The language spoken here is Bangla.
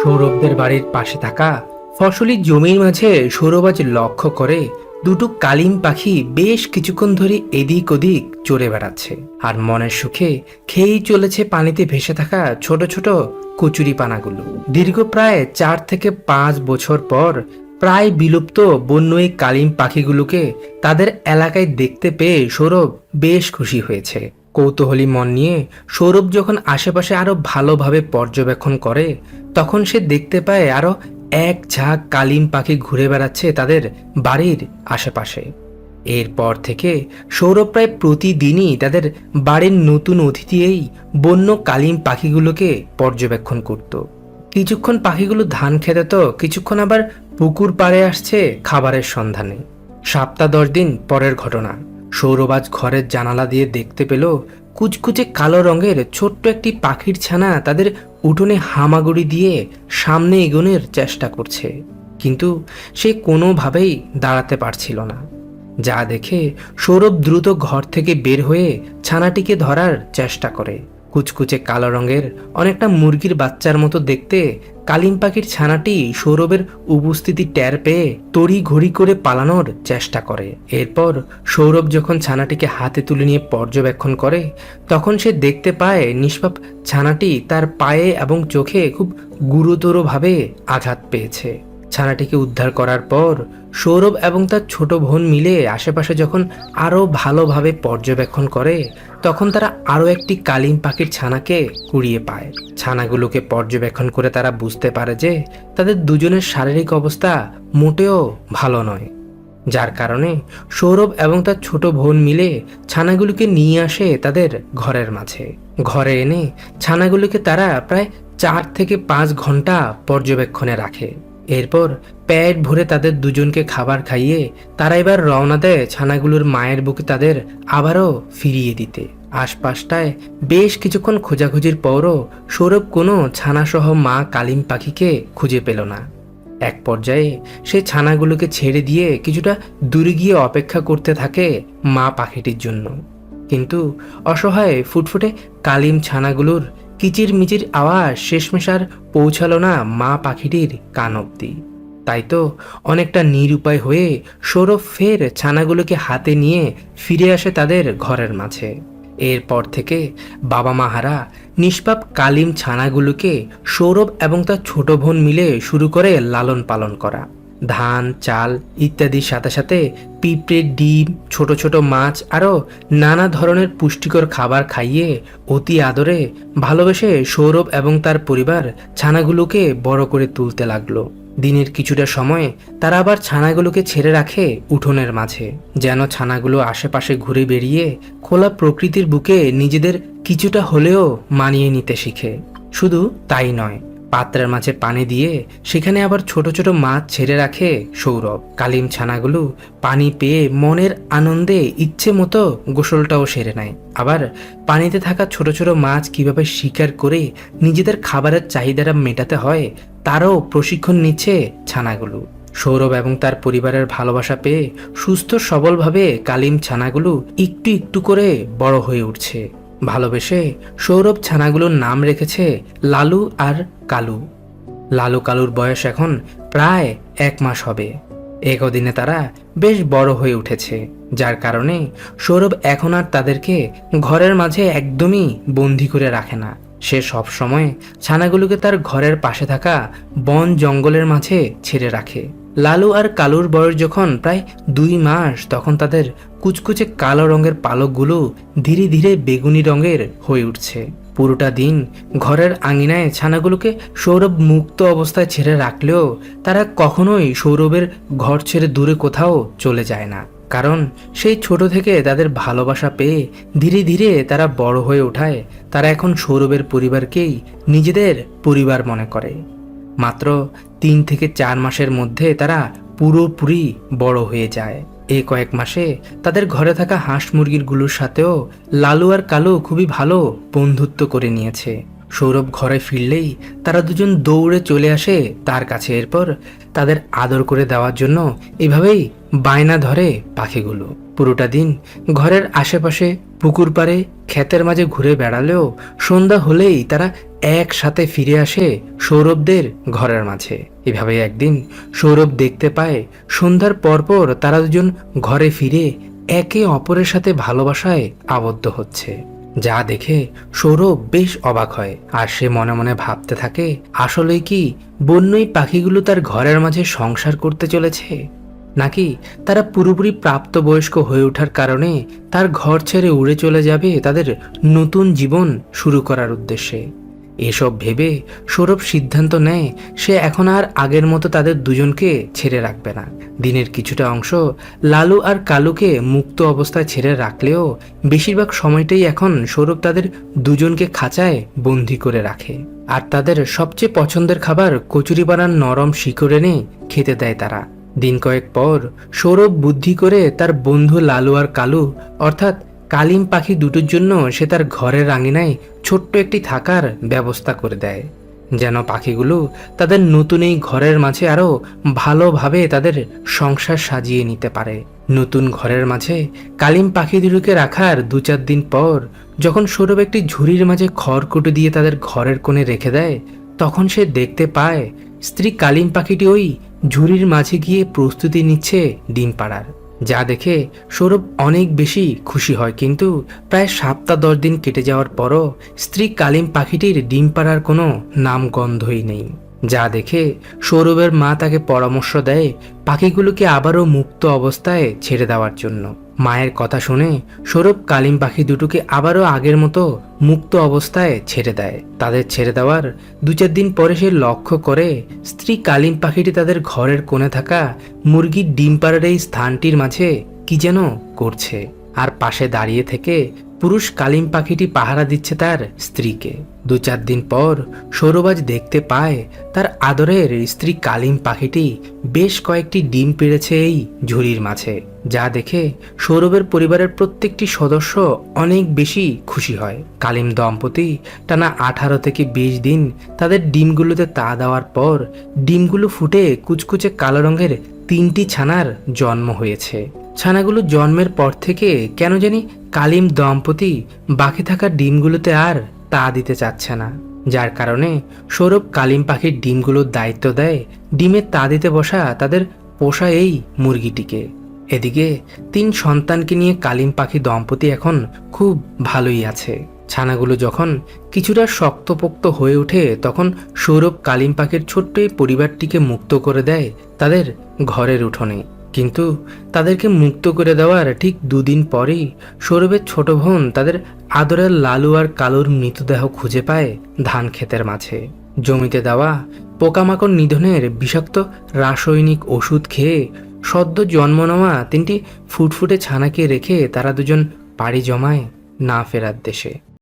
সৌরভদের বাড়ির পাশে থাকা ফসলি জমির মাঝে সৌরভ আজ লক্ষ্য করে দুটো কালিম পাখি বেশ কিছুক্ষণ ধরে এদিক ওদিক চড়ে বেড়াচ্ছে আর মনের সুখে খেয়েই চলেছে পানিতে ভেসে থাকা ছোট ছোট কচুরি পানাগুলো। দীর্ঘ প্রায় 4 থেকে 5 বছর পর প্রায় বিলুপ্ত বন্য এই কালিম পাখিগুলোকে তাদের এলাকায় দেখতে পেয়ে সৌরভ বেশ খুশি হয়েছে। কৌতূহলী মন নিয়ে সৌরভ যখন আশেপাশে আরো ভালোভাবে পর্যবেক্ষণ করে তখন সে দেখতে পায় আরো এক ঝাঁক কালিম পাখি ঘুরে বেড়াচ্ছে তাদের বাড়ির আশেপাশে। এরপর থেকে সৌরভ প্রায় প্রতিদিনই তাদের বাড়ির নতুন অতিথি এই বন্য কালিম পাখিগুলোকে পর্যবেক্ষণ করত। কিছুক্ষণ পাখিগুলো ধান খেতে তো কিছুক্ষণ আবার পুকুর পাড়ে আসছে খাবারের সন্ধানে। সপ্তাহ 10 দিন পরের ঘটনা। সৌরভ আজ ঘরের জানালা দিয়ে দেখতে পেল কুচকুচে কালো রঙের ছোট্ট একটি পাখির ছানা তাদের উঠোনে হামাগুড়ি দিয়ে সামনে এগোনোর চেষ্টা করছে, কিন্তু সে কোনোভাবেই দাঁড়াতে পারছিল না। যা দেখে সৌরভ দ্রুত ঘর থেকে বের হয়ে ছানাটিকে ধরার চেষ্টা করে। কুচকুচে কালো রঙের অনেকটা মুরগির বাচ্চার মতো দেখতে কালিম পাখির ছানাটি সৌরভের উপস্থিতি টের পেয়ে তড়ি ঘড়ি করে পালানোর চেষ্টা করে। এরপর সৌরভ যখন ছানাটিকে হাতে তুলে নিয়ে পর্যবেক্ষণ করে তখন সে দেখতে পায় নিষ্পাপ ছানাটি তার পায়ে এবং চোখে খুব গুরুতরভাবে আঘাত পেয়েছে। ছানাটিকে উদ্ধার করার পর সৌরভ এবং তার ছোট বোন মিলে আশেপাশে যখন আরো ভালোভাবে পর্যবেক্ষণ করে তখন তারা আরো একটি কালিম পাখির ছানাকে কুড়িয়ে পায়। ছানাগুলোকে পর্যবেক্ষণ করে তারা বুঝতে পারে যে তাদের দুজনের শারীরিক অবস্থা মোটেও ভালো নয়, যার কারণে সৌরভ এবং তার ছোট বোন মিলে ছানাগুলোকে নিয়ে আসে তাদের ঘরের মাঝে। ঘরে এনে ছানাগুলোকে তারা প্রায় 4 থেকে 5 ঘন্টা পর্যবেক্ষণে রাখে। এরপর পেট ভরে তাদের দুজনকে খাবার খাইয়ে তারা এবার রওনা দেয় ছানাগুলোর মায়ের বুকে তাদের আবারও ফিরিয়ে দিতে। আশপাশটায় বেশ কিছুক্ষণ খোঁজাখুঁজির পরও সৌরভ কোনো ছানাসহ মা কালিম পাখিকে খুঁজে পেল না। এক পর্যায়ে সে ছানাগুলোকে ছেড়ে দিয়ে কিছুটা দূরে গিয়ে অপেক্ষা করতে থাকে মা পাখিটির জন্য, কিন্তু অসহায় ফুটফুটে কালিম ছানাগুলোর কিচির মিচির আওয়াজ শেষমেশ আর পৌঁছালো না মা পাখিটির কান অব্দি। তাই তো অনেকটা নিরুপায় হয়ে সৌরভ ফের ছানাগুলোকে হাতে নিয়ে ফিরে আসে তাদের ঘরের মাঝে। এরপর থেকে বাবা মাহারা নিষ্পাপ কালিম ছানাগুলোকে সৌরভ এবং তার ছোট বোন মিলে শুরু করে লালন পালন করা। ধান, চাল ইত্যাদির সাথে সাথে পিঁপড়ে, ডিম, ছোট ছোট মাছ আরও নানা ধরনের পুষ্টিকর খাবার খাইয়ে অতি আদরে ভালোবেসে সৌরভ এবং তার পরিবার ছানাগুলোকে বড় করে তুলতে লাগলো। দিনের কিছুটা সময় তারা আবার ছানাগুলোকে ছেড়ে রাখে উঠোনের মাঝে, যেন ছানাগুলো আশেপাশে ঘুরে বেরিয়ে খোলা প্রকৃতির বুকে নিজেদের কিছুটা হলেও মানিয়ে নিতে শিখে। শুধু তাই নয়, পাত্রের মাঝে পানি দিয়ে সেখানে আবার ছোট ছোট মাছ ছেড়ে রাখে সৌরভ। কালিম ছানাগুলো পানি পেয়ে মনের আনন্দে ইচ্ছে মতো গোসলটাও সেরে নেয়। আবার পানিতে থাকা ছোট ছোট মাছ কিভাবে শিকার করে নিজেদের খাবারের চাহিদাটা মেটাতে হয় তারও প্রশিক্ষণ নিচ্ছে ছানাগুলো। সৌরভ এবং তার পরিবারের ভালোবাসা পেয়ে সুস্থ সবলভাবে কালিম ছানাগুলো একটু একটু করে বড় হয়ে উঠছে। ভালোবেসে সৌরভ ছানাগুলোর নাম রেখেছে লালু আর কালু। লালু কালুর বয়স এখন প্রায় 1 মাস হবে। একদিনে তারা বেশ বড় হয়ে উঠেছে, যার কারণে সৌরভ এখন আর তাদেরকে ঘরের মাঝে একদমই বন্দি করে রাখে না। সে সব সময় ছানাগুলোকে তার ঘরের পাশে থাকা বন জঙ্গলের মাঝে ছেড়ে রাখে। লালু আর কালুর বয়স যখন প্রায় 2 মাস তখন তাদের কুচকুচে কালো রঙের পালকগুলো ধীরে ধীরে বেগুনি রঙের হয়ে উঠছে। পুরোটা দিন ঘরের আঙিনায় ছানাগুলোকে সৌরভ মুক্ত অবস্থায় ছেড়ে রাখলেও তারা কখনোই সৌরভের ঘর ছেড়ে দূরে কোথাও চলে যায় না, কারণ সেই ছোট থেকে তাদের ভালোবাসা পেয়ে ধীরে ধীরে তারা বড় হয়ে ওঠায় তারা এখন সৌরভের পরিবারকেই নিজেদের পরিবার মনে করে। মাত্র 3 থেকে 4 মাসের মধ্যে তারা পুরোপুরি বড় হয়ে যায়। এই কয়েক মাসে তাদের ঘরে থাকা হাঁস মুরগিরগুলোর সাথেও লালু আর কালু খুবই ভালো বন্ধুত্ব করে নিয়েছে। সৌরভ ঘরে ফিরলেই তারা দুজন দৌড়ে চলে আসে তার কাছে। এরপর তাদের আদর করে দেওয়ার জন্য এভাবেই বায়না ধরে পাখিগুলো। পুরোটা দিন ঘরের আশেপাশে পুকুর পাড়ে ক্ষেতের মাঝে ঘুরে বেড়ালেও সন্ধ্যা হলেই তারা একসাথে ফিরে আসে সৌরভদের ঘরের মাঝে। এভাবে একদিন সৌরভ দেখতে পায় সন্ধ্যার পরপর তারা দুজন ঘরে ফিরে একে অপরের সাথে ভালোবাসায় আবদ্ধ হচ্ছে, যা দেখে সৌরভ বেশ অবাক হয়। আর সে মনে মনে ভাবতে থাকে, আসলেই কি বন্যই পাখিগুলো তার ঘরের মাঝে সংসার করতে চলেছে, নাকি তারা পুরোপুরি প্রাপ্তবয়স্ক হয়ে ওঠার কারণে তার ঘর ছেড়ে উড়ে চলে যাবে তাদের নতুন জীবন শুরু করার উদ্দেশ্যে। এসব ভেবে সৌরভ সিদ্ধান্ত নেয় সে এখন আর আগের মতো তাদের দুজনকে ছেড়ে রাখবে না। দিনের কিছুটা অংশ লালু আর কালুকে মুক্ত অবস্থায় ছেড়ে রাখলেও বেশিরভাগ সময়টাই এখন সৌরভ তাদের দুজনকে খাঁচায় বন্দি করে রাখে। আর তাদের সবচেয়ে পছন্দের খাবার কচুরিপানার নরম শিকড় এনে খেতে দেয় তারা। দিন কয়েক পর সৌরভ বুদ্ধি করে তার বন্ধু লালু আর কালু অর্থাৎ কালিম পাখি দুটোর জন্য সে তার ঘরের আঙিনায় ছোট্ট একটি থাকার ব্যবস্থা করে দেয়, যেন পাখিগুলো তাদের নতুন এই ঘরের মাঝে আরও ভালোভাবে তাদের সংসার সাজিয়ে নিতে পারে। নতুন ঘরের মাঝে কালিম পাখি দুটোকে রাখার 2-4 দিন পর যখন সৌরভ একটি ঝুড়ির মাঝে খড়কুটো দিয়ে তাদের ঘরের কোণে রেখে দেয়, তখন সে দেখতে পায় স্ত্রী কালিম পাখিটি ওই ঝুড়ির মাঝে গিয়ে প্রস্তুতি নিচ্ছে ডিম পাড়ার, যা দেখে সৌরভ অনেক বেশি খুশি হয়। কিন্তু প্রায় 7-10 দিন কেটে যাওয়ার পরও স্ত্রী কালিম পাখিটির ডিম পাড়ার কোনো নামগন্ধই নেই, যা দেখে সৌরভের মা তাকে পরামর্শ দেয় পাখিগুলোকে আবারও মুক্ত অবস্থায় ছেড়ে দেওয়ার জন্য। মায়ের কথা শুনে সৌরভ কালিম পাখি দুটোকে আবারও আগের মতো মুক্ত অবস্থায় ছেড়ে দেয়। তাদের ছেড়ে দেওয়ার 2-4 দিন পরে সে লক্ষ্য করে স্ত্রী কালিম পাখিটি তাদের ঘরের কোণে থাকা মুরগির ডিম পাড়ার এই স্থানটির মাঝে কি যেন করছে, আর পাশে দাঁড়িয়ে থেকে পুরুষ কালিম পাখিটি পাহারা দিচ্ছে তার স্ত্রীকে। 2-4 দিন পর সৌরভ আজ দেখতে পায় তার আদরের স্ত্রী কালিম পাখিটি বেশ কয়েকটি ডিম পেড়েছে এই ঝুড়ির মাঝে, যা দেখে সৌরভের পরিবারের প্রত্যেকটি সদস্য অনেক বেশি খুশি হয়। কালিম দম্পতি টানা 18 থেকে 20 দিন তাদের ডিমগুলোতে তা দেওয়ার পর ডিমগুলো ফুটে কুচকুচে কালো রঙের 3টি ছানার জন্ম হয়েছে। ছানাগুলো জন্মের পর থেকে কেন জানি কালিম দম্পতি বাকি থাকা ডিমগুলোতে আর তা দিতে চাচ্ছে না, যার কারণে সৌরভ কালিম পাখির ডিমগুলোর দায়িত্ব দেয় ডিমে তা দিতে বসা তাদের পোষা এই মুরগিটিকে। এদিকে 3 সন্তানকে নিয়ে কালিম পাখি দম্পতি এখন খুব ভালোই আছে। ছানাগুলো যখন কিছুটা শক্তপোক্ত হয়ে ওঠে তখন সৌরভ কালিম পাখির ছোট্ট এই পরিবারটিকে মুক্ত করে দেয় তাদের ঘরের উঠোনে। কিন্তু তাদেরকে মুক্ত করে দেওয়ার ঠিক 2 দিন পরেই সৌরভের ছোট বোন তাদের আদরের লালু আর কালুর মৃতদেহ খুঁজে পায় ধান ক্ষেতের মাঝে। জমিতে দেওয়া পোকামাকড় নিধনের বিষাক্ত রাসায়নিক ওষুধ খেয়ে সদ্য জন্ম নেওয়া 3টি ফুটফুটে ছানাকে রেখে তারা দুজন পাড়ি জমায় না ফেরার দেশে।